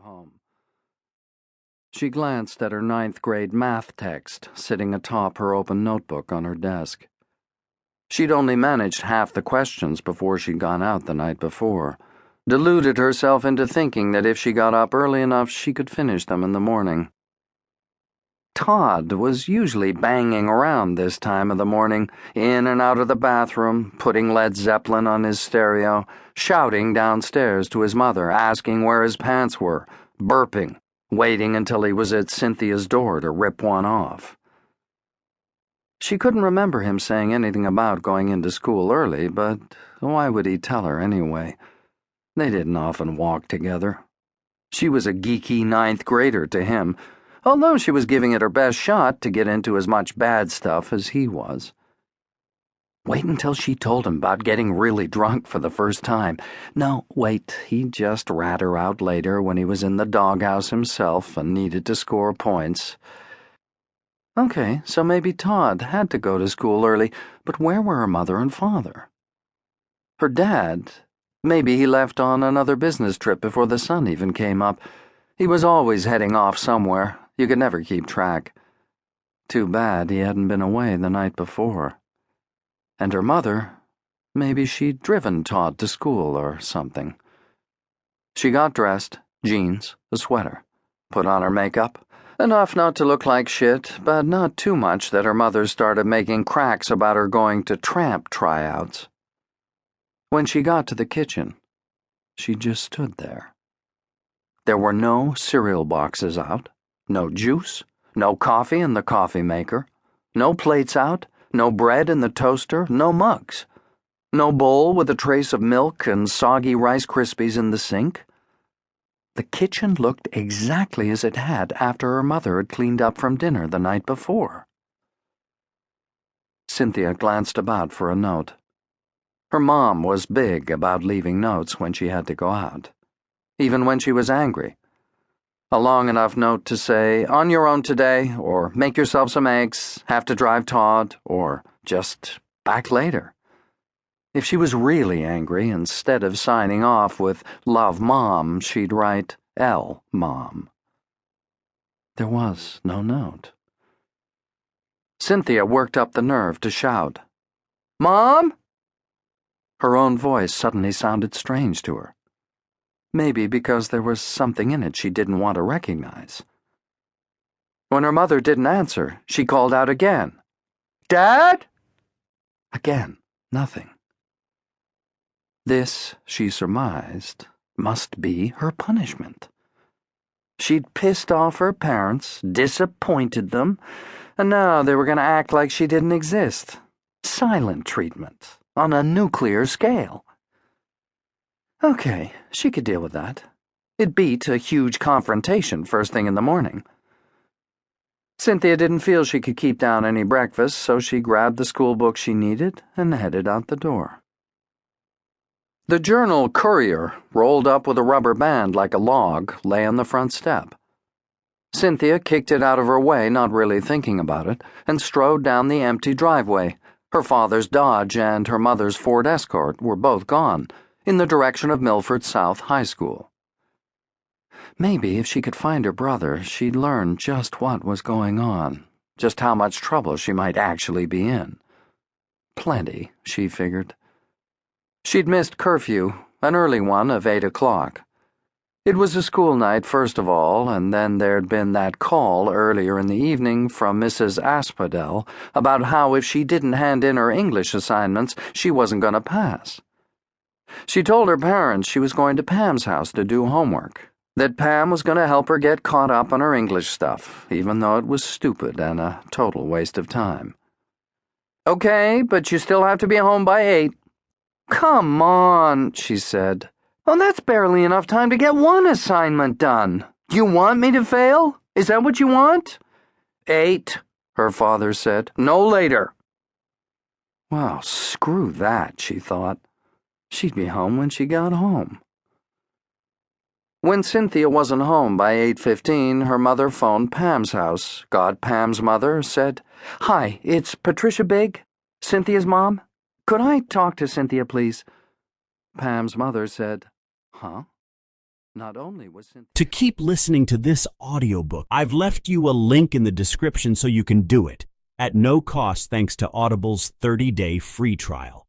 home. She glanced at her ninth-grade math text sitting atop her open notebook on her desk. She'd only managed half the questions before she'd gone out the night before, deluded herself into thinking that if she got up early enough she could finish them in the morning. Todd was usually banging around this time of the morning, in and out of the bathroom, putting Led Zeppelin on his stereo, shouting downstairs to his mother, asking where his pants were, burping, waiting until he was at Cynthia's door to rip one off. She couldn't remember him saying anything about going into school early, but why would he tell her anyway? They didn't often walk together. She was a geeky ninth grader to him, although she was giving it her best shot to get into as much bad stuff as he was. Wait until she told him about getting really drunk for the first time. No, wait, he'd just rat her out later when he was in the doghouse himself and needed to score points. Okay, so maybe Todd had to go to school early, but where were her mother and father? Her dad, maybe he left on another business trip before the sun even came up. He was always heading off somewhere. You could never keep track. Too bad he hadn't been away the night before. And her mother, maybe she'd driven Todd to school or something. She got dressed, jeans, a sweater, put on her makeup, enough not to look like shit, but not too much that her mother started making cracks about her going to tramp tryouts. When she got to the kitchen, she just stood there. There were no cereal boxes out, no juice, no coffee in the coffee maker, no plates out, no bread in the toaster, no mugs, no bowl with a trace of milk and soggy Rice Krispies in the sink. The kitchen looked exactly as it had after her mother had cleaned up from dinner the night before. Cynthia glanced about for a note. Her mom was big about leaving notes when she had to go out, even when she was angry. A long enough note to say, "On your own today," or "Make yourself some eggs, have to drive Todd," or just "back later." If she was really angry, instead of signing off with "Love Mom," she'd write "L Mom." There was no note. Cynthia worked up the nerve to shout, "Mom?" Her own voice suddenly sounded strange to her. Maybe because there was something in it she didn't want to recognize. When her mother didn't answer, she called out again, "Dad?" Again, nothing. This, she surmised, must be her punishment. She'd pissed off her parents, disappointed them, and now they were going to act like she didn't exist. Silent treatment, on a nuclear scale. Okay, she could deal with that. It beat a huge confrontation first thing in the morning. Cynthia didn't feel she could keep down any breakfast, so she grabbed the school book she needed and headed out the door. The Journal Courier, rolled up with a rubber band like a log, lay on the front step. Cynthia kicked it out of her way, not really thinking about it, and strode down the empty driveway. Her father's Dodge and her mother's Ford Escort were both gone, in the direction of Milford South High School. Maybe if she could find her brother, she'd learn just what was going on, just how much trouble she might actually be in. Plenty, she figured. She'd missed curfew, an early one of 8 o'clock. It was a school night, first of all, and then there'd been that call earlier in the evening from Mrs. Asphodel about how if she didn't hand in her English assignments, she wasn't going to pass. She told her parents she was going to Pam's house to do homework, that Pam was going to help her get caught up on her English stuff, even though it was stupid and a total waste of time. "Okay, but you still have to be home by 8. "Come on," she said. "Well, that's barely enough time to get one assignment done. You want me to fail? Is that what you want?" 8, her father said. "No later." Well, screw that, she thought. She'd be home when she got home. When Cynthia wasn't home by 8:15, her mother phoned Pam's house, got Pam's mother, said, "Hi, it's Patricia Big, Cynthia's mom. Could I talk to Cynthia, please?" Pam's mother said, "Huh?" Not only was Cynthia... To keep listening to this audiobook, I've left you a link in the description so you can do it, at no cost thanks to Audible's 30-day free trial.